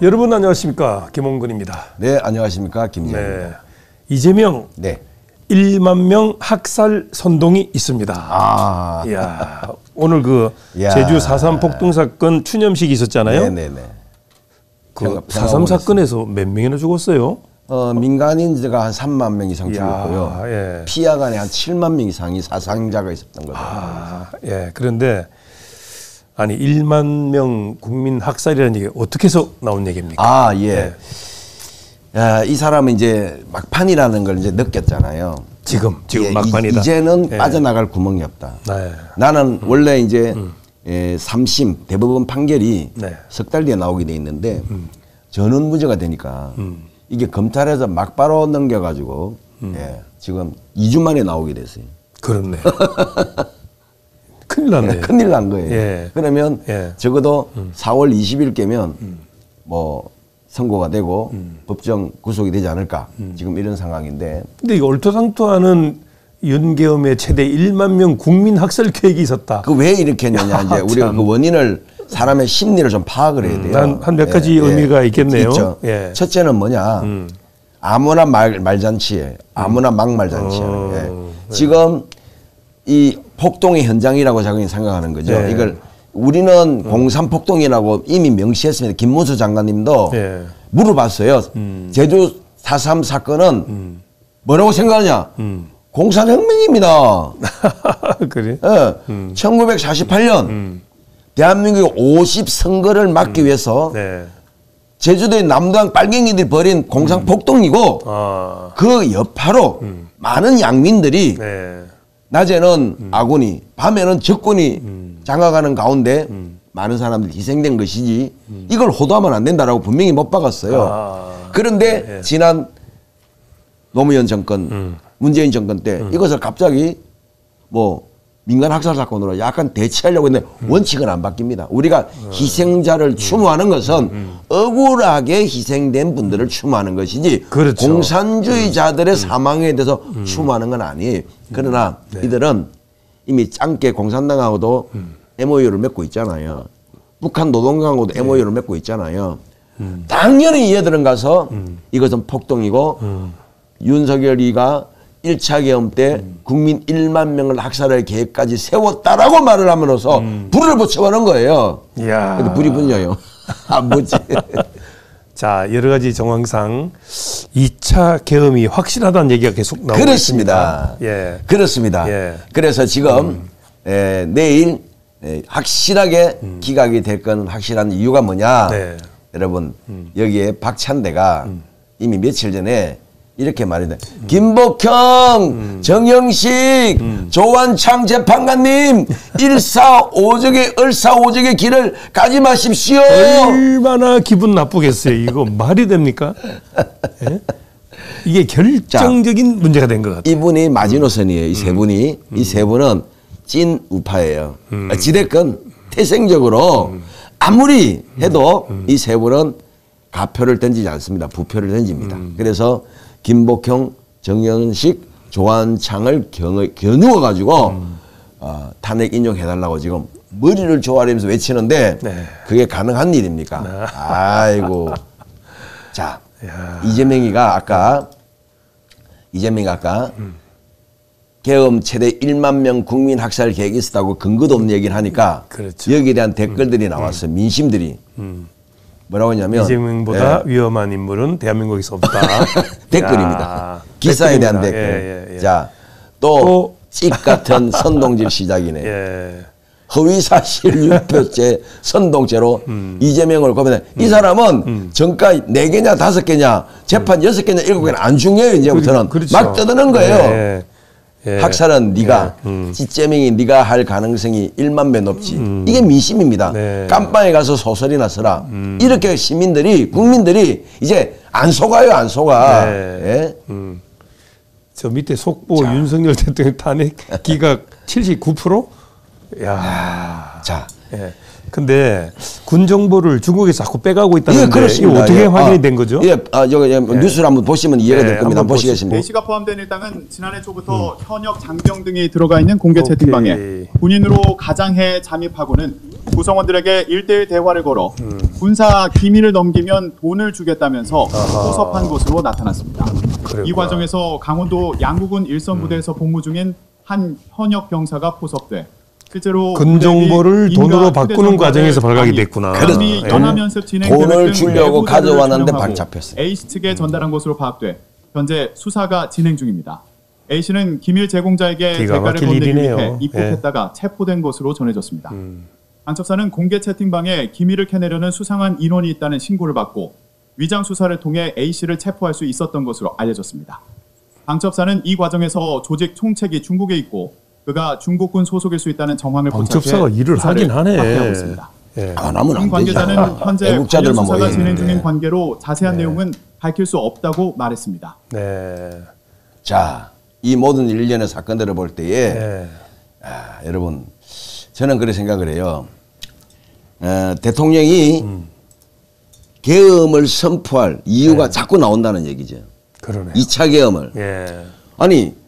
여러분 안녕하십니까, 김홍근입니다. 네, 안녕하십니까, 김재현입니다. 네. 이재명 네. 1만 명 학살 선동이 있습니다. 아, 이야, 오늘 그 야. 제주 4.3 폭동 사건 추념식이 있었잖아요. 네네네. 그 4.3 사건에서 몇 명이나 죽었어요? 민간인들가 한 3만 명 이상 죽었고요. 예. 피해간에 한 7만 명 이상이 사상자가 있었던 거죠. 예. 그런데 아니 1만 명 국민 학살이라는 얘기 어떻게 해서 나온 얘기입니까? 아, 예. 야, 이 사람은 이제 막판이라는 걸 이제 느꼈잖아요. 지금 예, 막판이다. 이제는 예. 빠져나갈 구멍이 없다. 네. 나는 원래 이제 3심 대법원 판결이 네. 석 달 뒤에 나오게 돼 있는데 전원 무죄가 되니까 이게 검찰에서 막바로 넘겨가지고 예, 지금 2주 만에 나오게 됐어요. 그렇네. 큰일 났네. 예, 큰일 난 거예요. 예. 그러면 예. 적어도 4월 20일 깨면 뭐 선고가 되고 법정 구속이 되지 않을까 지금 이런 상황인데. 근데 이 얼토당토하는 윤계엄의 최대 1만 명 국민 학살 계획이 있었다. 그 왜 이렇게 했느냐 이제 우리가 그 원인을 사람의 심리를 좀 파악을 해야 돼요. 한 몇 가지 의미가 있겠네요. 있죠. 예. 첫째는 뭐냐. 아무나 말잔치에 아무나 막말잔치에 지금 이 폭동의 현장이라고 자기는 생각하는 거죠. 네. 이걸 우리는 공산 폭동이라고 이미 명시했습니다. 김문수 장관님도 네. 물어봤어요. 제주 4.3 사건은 뭐라고 생각하냐? 공산혁명입니다. 그래? 예. 1948년 대한민국의 50선거를 막기 위해서 네. 제주도의 남도항 빨갱이들이 벌인 공산 폭동이고 그 여파로 많은 양민들이 네. 낮에는 아군이 밤에는 적군이 장악하는 가운데 많은 사람들이 희생된 것이지 이걸 호도하면 안 된다라고 분명히 못 박았어요. 그런데 네. 지난 노무현 정권 문재인 정권 때 이것을 갑자기 뭐 민간 학살 사건으로 약간 대체하려고 했는데 원칙은 안 바뀝니다. 우리가 희생자를 추모하는 것은 억울하게 희생된 분들을 추모하는 것이지 그렇죠. 공산주의자들의 사망에 대해서 추모하는 건 아니에요. 그러나 네. 이들은 이미 짱깨 공산당하고도 MOU를 맺고 있잖아요. 북한 노동당하고도 MOU를 맺고 있잖아요. 당연히 얘들은 가서 이것은 폭동이고 윤석열이가 1차 계엄 때 국민 1만 명을 학살할 계획까지 세웠다라고 말을 함으로써 불을 붙여버린 거예요. 이야. 근데 불이 붙냐요? 안 붙지. 자, 여러 가지 정황상 2차 계엄이 확실하다는 얘기가 계속 나오고 그렇습니다. 있습니다. 예. 그렇습니다. 예. 그래서 지금 내일 확실하게 기각이 될 건 확실한 이유가 뭐냐. 네. 여러분 여기에 박찬대가 이미 며칠 전에 이렇게 말했네. 김복형, 정영식, 조완창 재판관님, 을사오적의 길을 가지 마십시오. 얼마나 기분 나쁘겠어요. 이거 말이 됩니까? 예? 이게 결정적인 문제가 된 것 같아요. 이분이 마지노선이에요. 이 세 분이. 이 세 분은 찐 우파예요. 지대건 태생적으로 아무리 해도 이 세 분은 가표를 던지지 않습니다. 부표를 던집니다. 그래서 김복형, 정영식, 조한창을 겨누어가지고 탄핵 인용해달라고 지금 머리를 조아리면서 외치는데 네. 그게 가능한 일입니까? 아이고. 자, 이재명이가 아까 계엄 최대 1만 명 국민 학살 계획이 있었다고 근거도 없는 얘기를 하니까 그렇죠. 여기에 대한 댓글들이 나왔어요. 민심들이. 뭐라고 하냐면 이재명보다 위험한 인물은 대한민국에서 없다. 댓글입니다. 기사에 대한 댓글. 예, 예, 예. 자, 또 찍 같은 선동질 시작이네. 예. 허위사실 유표죄 선동죄로 이재명을 고발해. 이 사람은 정가 4개냐 5개냐 재판 6개냐 7개냐 안 중요해요. 이제부터는. 그렇죠. 막 떠드는 거예요. 예. 예. 학살은 네가 찌재명이 네가 할 가능성이 1만 배 높지. 이게 민심입니다. 네. 깜빵에 가서 소설이나 써라. 이렇게 시민들이 국민들이 이제 안 속아요. 안 속아. 네. 예? 저 밑에 속보 윤석열 대통령 탄핵 기각 79%? 야. 자. 예. 근데 군 정보를 중국에서 자꾸 빼가고 있다는데 이거 그렇습니다. 어떻게 예. 확인이 된 거죠? 예, 뉴스를 한번 보시면 이해가 될 겁니다. 한번 보시겠습니다. A씨가 포함된 일당은 지난해 초부터 현역 장병 등이 들어가 있는 공개 채팅방에 군인으로 가장해 잠입하고는 구성원들에게 1대1 대화를 걸어 군사 기밀을 넘기면 돈을 주겠다면서 포섭한 것으로 나타났습니다. 그랬구나. 이 과정에서 강원도 양구군 일선부대에서 복무 중인 한 현역 병사가 포섭돼 실제로 근정보를 인가 돈으로 바꾸는 휴대전화를 과정에서 발각이 방위, 됐구나. 남이 예. 연하면서 진행되는 돈을 주려고 내부 자료를 가져왔는데 촬영하고 발잡혔어요. A씨 측에 전달한 것으로 파악돼 현재 수사가 진행 중입니다. A씨는 기밀 제공자에게 기가 대가를 막힐 건네기 일이네요. 위해 입국했다가 체포된 것으로 전해졌습니다. 방첩사는 공개 채팅방에 기밀을 캐내려는 수상한 인원이 있다는 신고를 받고 위장 수사를 통해 A씨를 체포할 수 있었던 것으로 알려졌습니다. 방첩사는 이 과정에서 조직 총책이 중국에 있고 그가 중국군 소속일 수 있다는 정황을 방첩사가 포착해 일을 수사를 하긴 하네. 확대하고 있습니다. 예. 안 하면 군 안 관계자는 되죠. 현재 관련 애국자들만 수사가 진행 모여있는데. 중인 관계로 자세한 내용은 밝힐 수 없다고 말했습니다. 네. 자, 이 모든 일련의 사건들을 볼 때에 예. 여러분 저는 그렇게 생각을 해요. 대통령이 계엄을 선포할 이유가 자꾸 나온다는 얘기죠. 그러네. 2차 계엄을. 예. 아니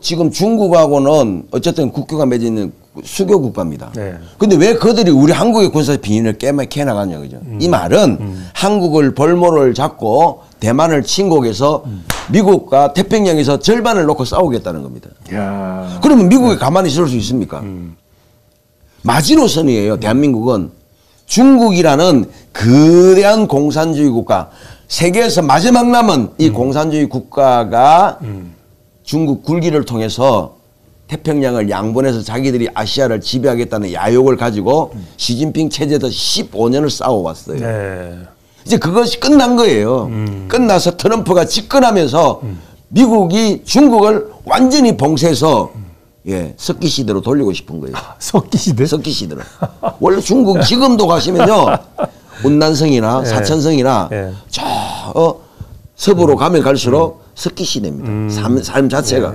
지금 중국하고는 어쨌든 국교가 맺어 있는 수교 국가입니다. 네. 근데 왜 그들이 우리 한국의 군사 비인을 깨나가냐 그죠? 이 말은 한국을 볼모를 잡고 대만을 침공해서 미국과 태평양에서 절반을 놓고 싸우겠다는 겁니다. 야. 그러면 미국이 가만히 있을 수 있습니까? 마지노선이에요. 대한민국은 중국이라는 거대한 공산주의 국가, 세계에서 마지막 남은 이 공산주의 국가가 중국 굴기를 통해서 태평양을 양분해서 자기들이 아시아를 지배하겠다는 야욕을 가지고 시진핑 체제도 15년을 싸워왔어요. 네. 이제 그것이 끝난 거예요. 끝나서 트럼프가 집권하면서 미국이 중국을 완전히 봉쇄해서 석기 시대로 돌리고 싶은 거예요. 석기 시대? 석기 시대로. 원래 중국 지금도 가시면요. 운난성이나 사천성이나 저 서부로 가면 갈수록 석기 시대입니다. 삶 자체가.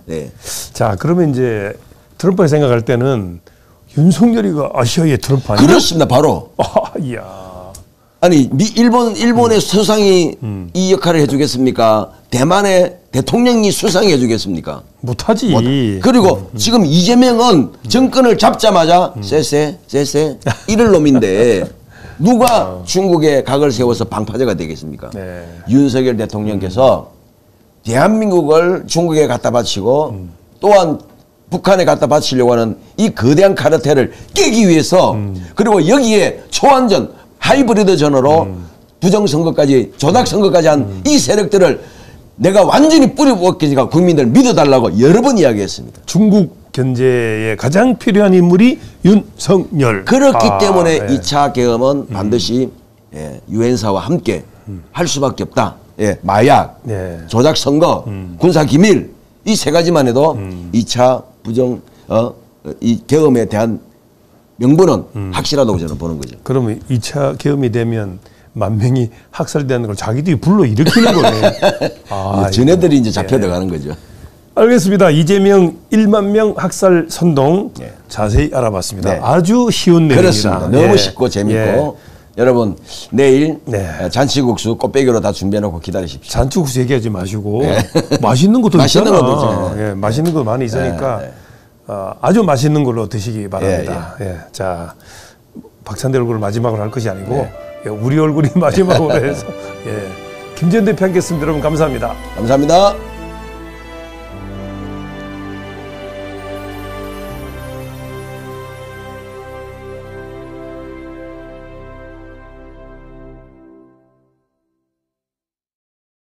네. 자, 그러면 이제 트럼프가 생각할 때는 윤석열이가 아시아의 트럼프 아니야? 그렇습니다. 바로. 이야. 아니 일본의 수상이 이 역할을 해주겠습니까? 대만의 대통령이 수상이 해주겠습니까? 못하지. 그리고 지금 이재명은 정권을 잡자마자 쎄쎄 이럴 놈인데 누가 중국에 각을 세워서 방파제가 되겠습니까? 네. 윤석열 대통령께서 대한민국을 중국에 갖다 바치고 또한 북한에 갖다 바치려고 하는 이 거대한 카르텔을 깨기 위해서 그리고 여기에 초안전 하이브리드 전으로 부정선거까지 조작선거까지 한 이 세력들을 내가 완전히 뿌리뽑기니까 국민들 믿어달라고 여러 번 이야기했습니다. 중국 견제에 가장 필요한 인물이 윤석열. 그렇기 때문에 네. 2차 계엄은 반드시 유엔사와 함께 할 수밖에 없다. 마약, 네. 조작선거, 군사기밀 이 세 가지만 해도 2차 부정 이 계엄에 대한 명분은 확실하다고 저는 보는 거죠. 그러면 2차 계엄이 되면 만 명이 학살되는 걸 자기들이 불러 일으키는 거네. 전애들이 이제 잡혀 들어가는 거죠. 알겠습니다. 이재명 1만 명 학살 선동 자세히 알아봤습니다. 네. 아주 쉬운 내용입니다. 그렇습니다. 너무 쉽고 재밌고 여러분 내일 잔치국수 꽃배기로 다 준비해놓고 기다리십시오. 잔치국수 얘기하지 마시고 맛있는 것도 맛있는 있잖아. 것도 있잖아요. 맛있는 거 많이 있으니까 아주 맛있는 걸로 드시기 바랍니다. 자, 박찬대 얼굴을 마지막으로 할 것이 아니고 우리 얼굴이 마지막으로 해서 김재현 대표 함께했습니다. 여러분 감사합니다. 감사합니다.